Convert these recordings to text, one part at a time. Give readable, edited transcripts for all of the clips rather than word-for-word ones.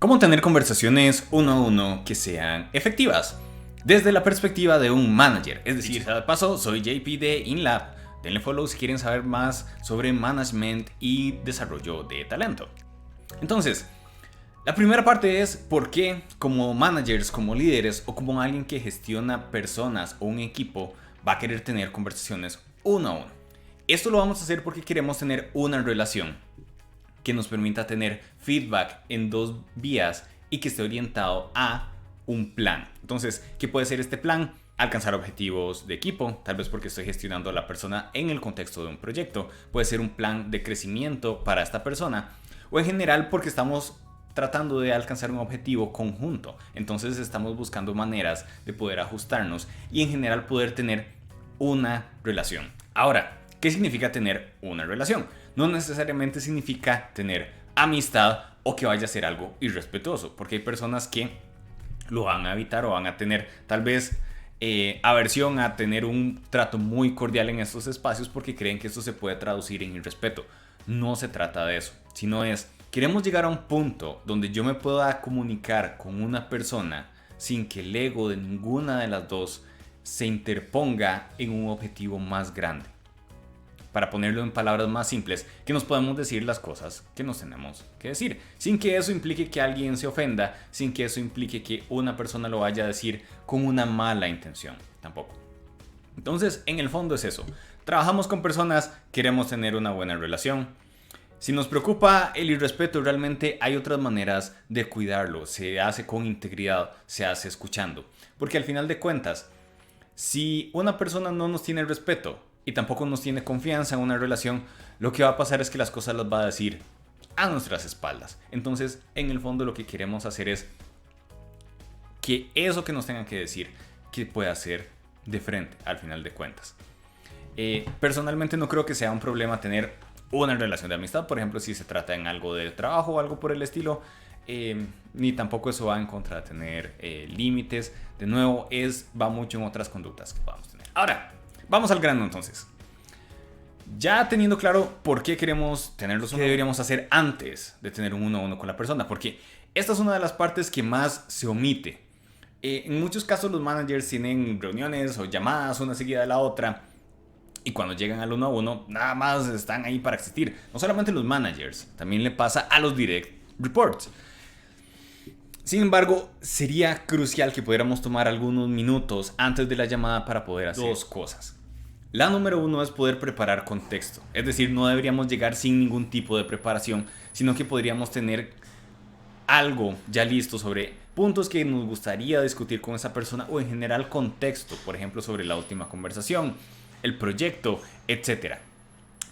¿Cómo tener conversaciones uno a uno que sean efectivas? Desde la perspectiva de un manager. Es decir, de paso, soy JP de InLab. Denle follow si quieren saber más sobre management y desarrollo de talento. Entonces, la primera parte es por qué como managers, como líderes o como alguien que gestiona personas o un equipo va a querer tener conversaciones uno a uno. Esto lo vamos a hacer porque queremos tener una relación que nos permita tener feedback en dos vías y que esté orientado a un plan. Entonces, ¿qué puede ser este plan? Alcanzar objetivos de equipo, tal vez porque estoy gestionando a la persona en el contexto de un proyecto. Puede ser un plan de crecimiento para esta persona o en general porque estamos tratando de alcanzar un objetivo conjunto. Entonces estamos buscando maneras de poder ajustarnos y en general poder tener una relación. Ahora, ¿qué significa tener una relación? No necesariamente significa tener amistad o que vaya a ser algo irrespetuoso, porque hay personas que lo van a evitar o van a tener tal vez aversión a tener un trato muy cordial en estos espacios porque creen que esto se puede traducir en irrespeto. No se trata de eso, sino es, queremos llegar a un punto donde yo me pueda comunicar con una persona sin que el ego de ninguna de las dos se interponga en un objetivo más grande. Para ponerlo en palabras más simples, que nos podemos decir las cosas que nos tenemos que decir, sin que eso implique que alguien se ofenda, sin que eso implique que una persona lo vaya a decir con una mala intención, tampoco. Entonces, en el fondo es eso. Trabajamos con personas, queremos tener una buena relación. Si nos preocupa el irrespeto, realmente hay otras maneras de cuidarlo. Se hace con integridad, se hace escuchando. Porque al final de cuentas, si una persona no nos tiene respeto y tampoco nos tiene confianza en una relación, lo que va a pasar es que las cosas las va a decir a nuestras espaldas. Entonces, en el fondo lo que queremos hacer es que eso que nos tengan que decir, que pueda ser de frente, al final de cuentas. Personalmente no creo que sea un problema tener una relación de amistad, por ejemplo, si se trata en algo de trabajo o algo por el estilo. Ni tampoco eso va en contra de tener límites. De nuevo, va mucho en otras conductas que podamos tener. Ahora, vamos al grano entonces. Ya teniendo claro por qué queremos tenerlos, qué deberíamos hacer antes de tener un uno a uno con la persona, porque esta es una de las partes que más se omite. En muchos casos los managers tienen reuniones o llamadas una seguida de la otra, y cuando llegan al uno a uno, nada más están ahí para existir. No solamente los managers, también le pasa a los direct reports. Sin embargo, sería crucial que pudiéramos tomar algunos minutos antes de la llamada para poder hacer dos cosas. La número uno es poder preparar contexto. Es decir, no deberíamos llegar sin ningún tipo de preparación, sino que podríamos tener algo ya listo sobre puntos que nos gustaría discutir con esa persona o en general contexto, por ejemplo, sobre la última conversación, el proyecto, etc.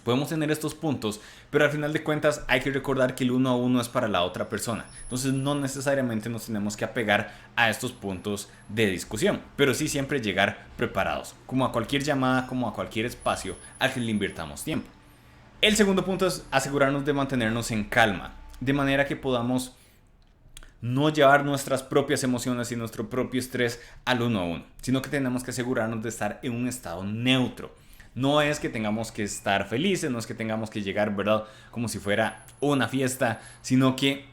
Podemos tener estos puntos, pero al final de cuentas hay que recordar que el uno a uno es para la otra persona. Entonces no necesariamente nos tenemos que apegar a estos puntos de discusión, pero sí siempre llegar preparados, como a cualquier llamada, como a cualquier espacio al que le invirtamos tiempo. El segundo punto es asegurarnos de mantenernos en calma, de manera que podamos no llevar nuestras propias emociones y nuestro propio estrés al uno a uno, sino que tenemos que asegurarnos de estar en un estado neutro. No es que tengamos que estar felices, no es que tengamos que llegar, ¿verdad?, como si fuera una fiesta, sino que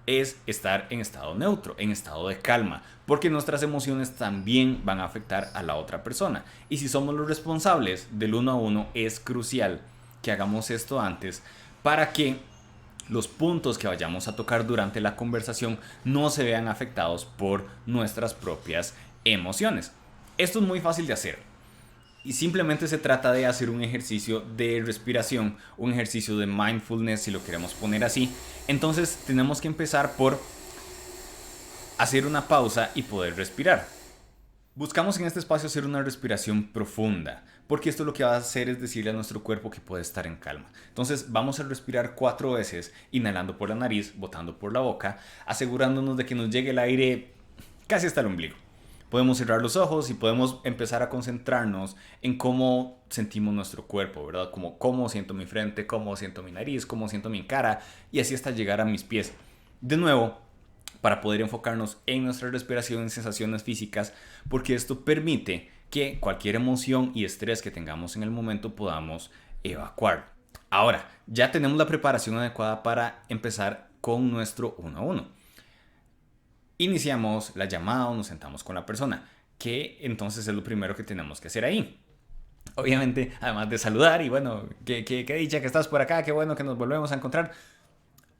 es estar en estado neutro, en estado de calma, porque nuestras emociones también van a afectar a la otra persona. Y si somos los responsables del uno a uno, es crucial que hagamos esto antes para que los puntos que vayamos a tocar durante la conversación no se vean afectados por nuestras propias emociones. Esto es muy fácil de hacer. Y simplemente se trata de hacer un ejercicio de respiración, un ejercicio de mindfulness si lo queremos poner así. Entonces tenemos que empezar por hacer una pausa y poder respirar. Buscamos en este espacio hacer una respiración profunda, porque esto lo que va a hacer es decirle a nuestro cuerpo que puede estar en calma. Entonces vamos a respirar 4 veces, inhalando por la nariz, botando por la boca, asegurándonos de que nos llegue el aire casi hasta el ombligo. Podemos cerrar los ojos y podemos empezar a concentrarnos en cómo sentimos nuestro cuerpo, ¿verdad? Como cómo siento mi frente, cómo siento mi nariz, cómo siento mi cara, y así hasta llegar a mis pies. De nuevo, para poder enfocarnos en nuestra respiración, en sensaciones físicas, porque esto permite que cualquier emoción y estrés que tengamos en el momento podamos evacuar. Ahora, ya tenemos la preparación adecuada para empezar con nuestro uno a uno. iniciamos la llamada o nos sentamos con la persona, que entonces es lo primero que tenemos que hacer ahí. Obviamente, además de saludar y bueno, qué dicha que estás por acá, qué bueno que nos volvemos a encontrar,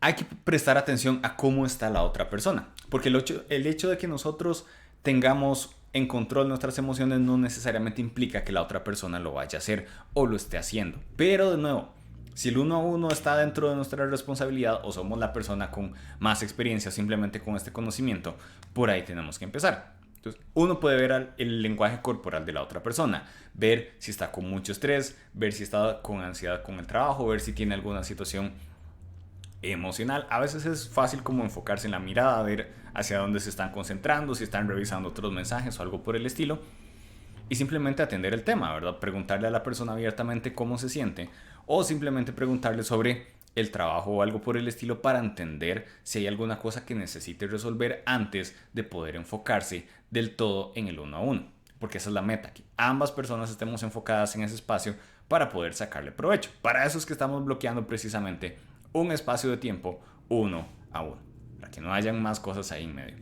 hay que prestar atención a cómo está la otra persona. Porque el hecho de que nosotros tengamos en control nuestras emociones no necesariamente implica que la otra persona lo vaya a hacer o lo esté haciendo. Pero de nuevo, si el uno a uno está dentro de nuestra responsabilidad o somos la persona con más experiencia simplemente con este conocimiento, por ahí tenemos que empezar. Entonces, uno puede ver el lenguaje corporal de la otra persona, ver si está con mucho estrés, ver si está con ansiedad con el trabajo, ver si tiene alguna situación emocional. A veces es fácil como enfocarse en la mirada, ver hacia dónde se están concentrando, si están revisando otros mensajes o algo por el estilo, y simplemente atender el tema, ¿verdad? Preguntarle a la persona abiertamente cómo se siente o simplemente preguntarle sobre el trabajo o algo por el estilo para entender si hay alguna cosa que necesite resolver antes de poder enfocarse del todo en el uno a uno, porque esa es la meta, que ambas personas estemos enfocadas en ese espacio para poder sacarle provecho. Para eso es que estamos bloqueando precisamente un espacio de tiempo uno a uno, para que no hayan más cosas ahí en medio.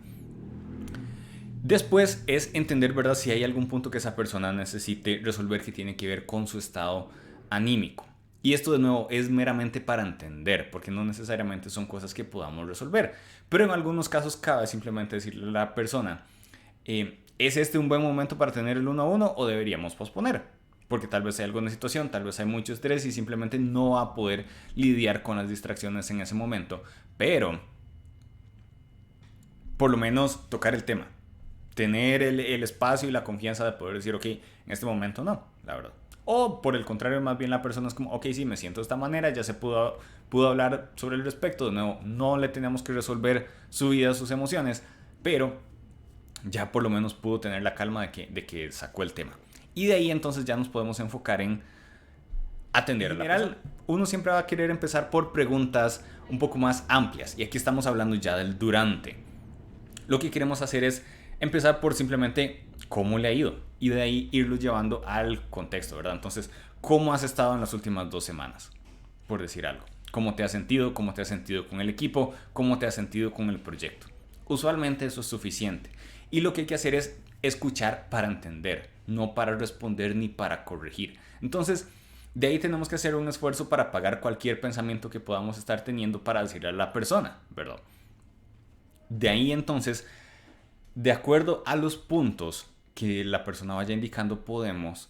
Después es entender, ¿verdad?, si hay algún punto que esa persona necesite resolver que tiene que ver con su estado anímico. Y esto de nuevo es meramente para entender, porque no necesariamente son cosas que podamos resolver. Pero en algunos casos cabe simplemente decirle a la persona, ¿es este un buen momento para tener el uno a uno o deberíamos posponer? Porque tal vez hay alguna situación, tal vez hay mucho estrés y simplemente no va a poder lidiar con las distracciones en ese momento. Pero, por lo menos, tocar el tema. Tener el espacio y la confianza de poder decir, ok, en este momento no, la verdad. O por el contrario, más bien la persona es como, ok, sí, me siento de esta manera, ya se pudo hablar sobre el respecto. De nuevo, no le tenemos que resolver su vida, sus emociones, pero ya por lo menos pudo tener la calma de que sacó el tema. Y de ahí entonces ya nos podemos enfocar en atender a la persona. Uno siempre va a querer empezar por preguntas un poco más amplias. Y aquí estamos hablando ya del durante. Lo que queremos hacer es empezar por simplemente cómo le ha ido. Y de ahí irlo llevando al contexto, ¿verdad? Entonces, ¿cómo has estado en las últimas 2 semanas? Por decir algo. ¿Cómo te has sentido? ¿Cómo te has sentido con el equipo? ¿Cómo te has sentido con el proyecto? Usualmente eso es suficiente. Y lo que hay que hacer es escuchar para entender, no para responder ni para corregir. Entonces, de ahí tenemos que hacer un esfuerzo para apagar cualquier pensamiento que podamos estar teniendo para decirle a la persona, ¿verdad? De ahí entonces, de acuerdo a los puntos que la persona vaya indicando, podemos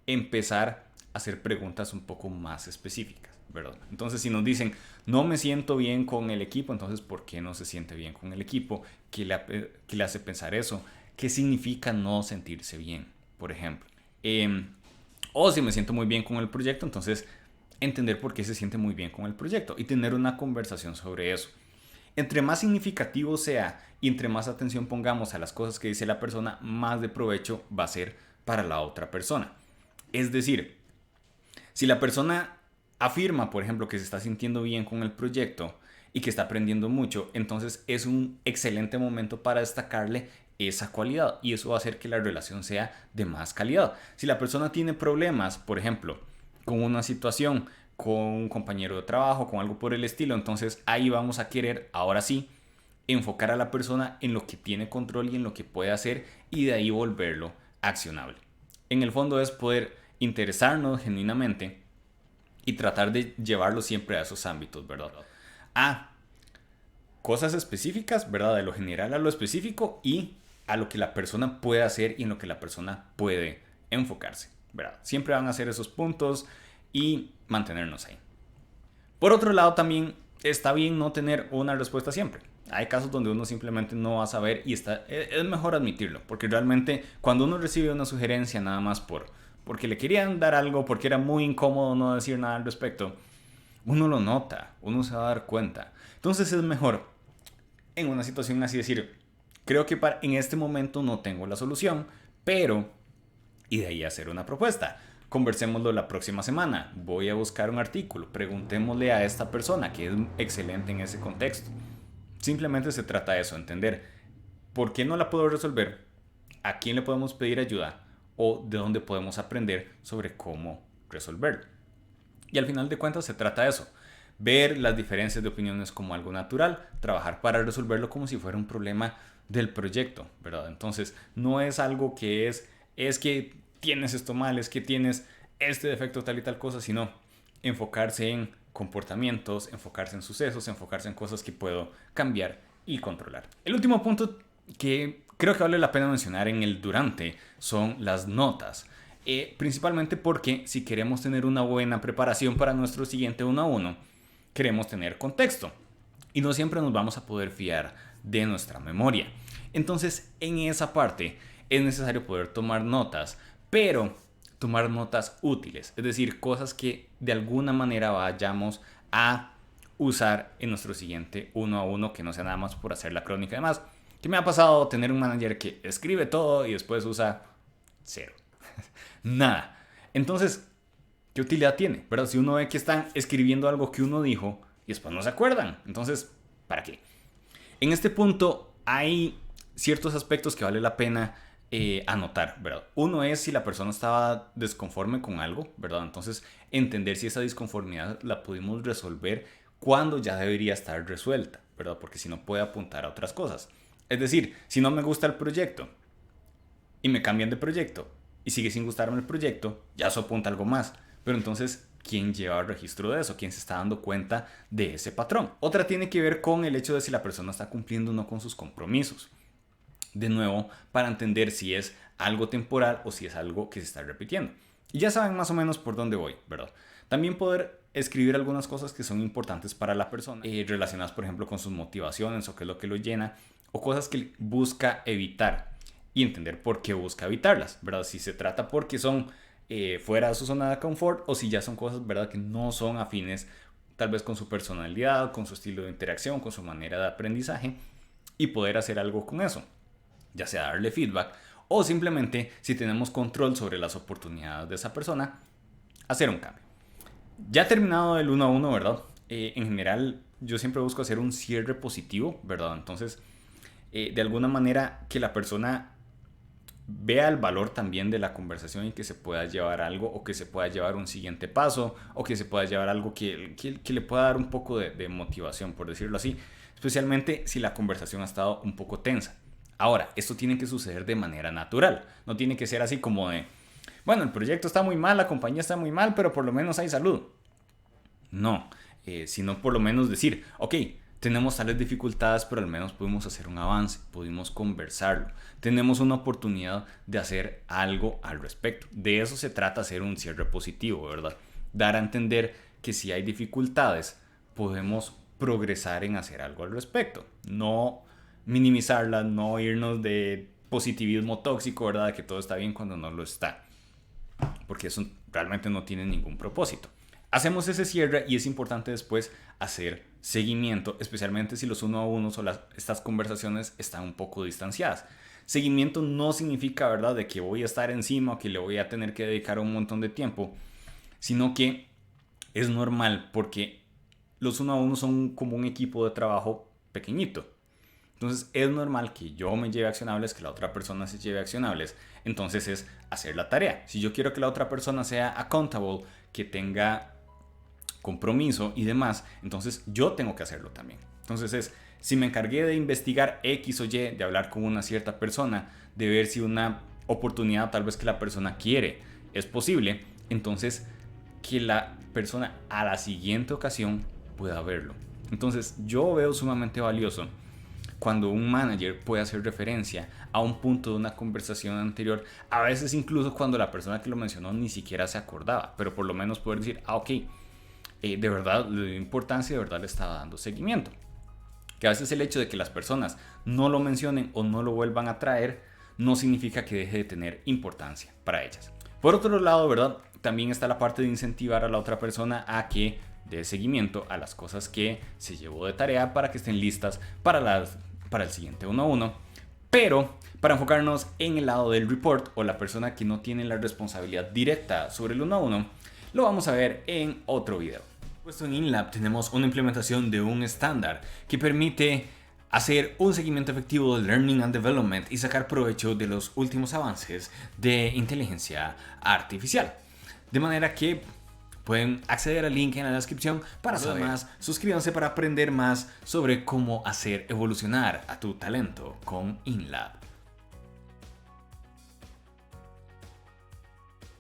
empezar a hacer preguntas un poco más específicas, ¿verdad? Entonces, si nos dicen, no me siento bien con el equipo, entonces, ¿por qué no se siente bien con el equipo? ¿Qué le hace pensar eso? ¿Qué significa no sentirse bien, por ejemplo? O si me siento muy bien con el proyecto, entonces entender por qué se siente muy bien con el proyecto y tener una conversación sobre eso. Entre más significativo sea y entre más atención pongamos a las cosas que dice la persona, más de provecho va a ser para la otra persona. Es decir, si la persona afirma, por ejemplo, que se está sintiendo bien con el proyecto y que está aprendiendo mucho, entonces es un excelente momento para destacarle esa cualidad y eso va a hacer que la relación sea de más calidad. Si la persona tiene problemas, por ejemplo, con una situación, con un compañero de trabajo, con algo por el estilo, entonces ahí vamos a querer, ahora sí, enfocar a la persona en lo que tiene control y en lo que puede hacer y de ahí volverlo accionable. En el fondo es poder interesarnos genuinamente y tratar de llevarlo siempre a esos ámbitos, ¿verdad? A cosas específicas, ¿verdad? De lo general a lo específico y a lo que la persona puede hacer y en lo que la persona puede enfocarse, ¿verdad? Siempre van a ser esos puntos y mantenernos ahí. Por otro lado, también está bien no tener una respuesta siempre. Hay casos donde uno simplemente no va a saber y es mejor admitirlo, porque realmente cuando uno recibe una sugerencia nada más porque le querían dar algo, porque era muy incómodo no decir nada al respecto, uno lo nota, uno se va a dar cuenta. Entonces es mejor en una situación así decir, creo que en este momento no tengo la solución, pero, y de ahí hacer una propuesta. Conversémoslo la próxima semana. Voy a buscar un artículo. Preguntémosle a esta persona que es excelente en ese contexto. Simplemente se trata de eso, entender por qué no la puedo resolver, a quién le podemos pedir ayuda o de dónde podemos aprender sobre cómo resolverlo. Y al final de cuentas se trata de eso, ver las diferencias de opiniones como algo natural, trabajar para resolverlo como si fuera un problema del proyecto, ¿verdad? Entonces, no es algo que es que tienes esto mal, es que tienes este defecto tal y tal cosa, sino enfocarse en comportamientos, enfocarse en sucesos, enfocarse en cosas que puedo cambiar y controlar. El último punto que creo que vale la pena mencionar en el durante son las notas. Principalmente porque si queremos tener una buena preparación para nuestro siguiente 1 a 1, queremos tener contexto y no siempre nos vamos a poder fiar de nuestra memoria. Entonces, en esa parte es necesario poder tomar notas, pero tomar notas útiles, es decir, cosas que de alguna manera vayamos a usar en nuestro siguiente 1 a 1, que no sea nada más por hacer la crónica. Además, que me ha pasado tener un manager que escribe todo y después usa cero. Nada. Entonces, ¿qué utilidad tiene? ¿Verdad? Si uno ve que están escribiendo algo que uno dijo y después no se acuerdan. Entonces, ¿para qué? En este punto hay ciertos aspectos que vale la pena anotar, ¿verdad? Uno es si la persona estaba desconforme con algo, ¿verdad? Entonces, entender si esa disconformidad la pudimos resolver cuando ya debería estar resuelta, ¿verdad? Porque si no puede apuntar a otras cosas. Es decir, si no me gusta el proyecto y me cambian de proyecto y sigue sin gustarme el proyecto, ya eso apunta algo más. Pero entonces, ¿quién lleva el registro de eso? ¿Quién se está dando cuenta de ese patrón? Otra tiene que ver con el hecho de si la persona está cumpliendo o no con sus compromisos. De nuevo, para entender si es algo temporal o si es algo que se está repitiendo. Y ya saben más o menos por dónde voy, ¿verdad? También poder escribir algunas cosas que son importantes para la persona, relacionadas por ejemplo con sus motivaciones o qué es lo que lo llena, o cosas que busca evitar y entender por qué busca evitarlas, ¿verdad? Si se trata porque son fuera de su zona de confort o si ya son cosas, ¿verdad?, que no son afines tal vez con su personalidad, con su estilo de interacción, con su manera de aprendizaje y poder hacer algo con eso, ya sea darle feedback o simplemente si tenemos control sobre las oportunidades de esa persona, hacer un cambio. Ya terminado el 1 a 1, ¿verdad? En general yo siempre busco hacer un cierre positivo, ¿verdad? Entonces, de alguna manera que la persona vea el valor también de la conversación y que se pueda llevar algo o que se pueda llevar un siguiente paso o que se pueda llevar algo que le pueda dar un poco de motivación, por decirlo así, especialmente si la conversación ha estado un poco tensa. Ahora, esto tiene que suceder de manera natural, no tiene que ser así como de, bueno, el proyecto está muy mal, la compañía está muy mal, pero por lo menos hay salud. No, sino por lo menos decir, ok, tenemos tales dificultades, pero al menos pudimos hacer un avance, pudimos conversarlo. Tenemos una oportunidad de hacer algo al respecto. De eso se trata, hacer un cierre positivo, ¿verdad? Dar a entender que si hay dificultades, podemos progresar en hacer algo al respecto. No minimizarlas, no irnos de positivismo tóxico, ¿verdad? De que todo está bien cuando no lo está. Porque eso realmente no tiene ningún propósito. Hacemos ese cierre y es importante después hacer seguimiento, especialmente si los 1 a 1 o estas conversaciones están un poco distanciadas. Seguimiento no significa, ¿verdad?, de que voy a estar encima o que le voy a tener que dedicar un montón de tiempo, sino que es normal porque los 1 a 1 son como un equipo de trabajo pequeñito. Entonces es normal que yo me lleve accionables, que la otra persona se lleve accionables. Entonces es hacer la tarea. Si yo quiero que la otra persona sea accountable, que tenga compromiso y demás, entonces yo tengo que hacerlo también. Entonces es, si me encargué de investigar X o Y, de hablar con una cierta persona, de ver si una oportunidad tal vez que la persona quiere es posible, entonces que la persona a la siguiente ocasión pueda verlo. Entonces yo veo sumamente valioso cuando un manager puede hacer referencia a un punto de una conversación anterior, a veces incluso cuando la persona que lo mencionó ni siquiera se acordaba, pero por lo menos poder decir, ok, de verdad le dio importancia y de verdad le estaba dando seguimiento. Que a veces el hecho de que las personas no lo mencionen o no lo vuelvan a traer no significa que deje de tener importancia para ellas. Por otro lado, ¿verdad?, también está la parte de incentivar a la otra persona a que dé seguimiento a las cosas que se llevó de tarea para que estén listas para el siguiente 1 a 1. Pero para enfocarnos en el lado del report o la persona que no tiene la responsabilidad directa sobre el 1 a 1, lo vamos a ver en otro video. Puesto en InLab tenemos una implementación de un estándar que permite hacer un seguimiento efectivo de Learning and Development y sacar provecho de los últimos avances de inteligencia artificial. De manera que Pueden acceder al link en la descripción para saber más. Suscríbanse para aprender más sobre cómo hacer evolucionar a tu talento con InLab.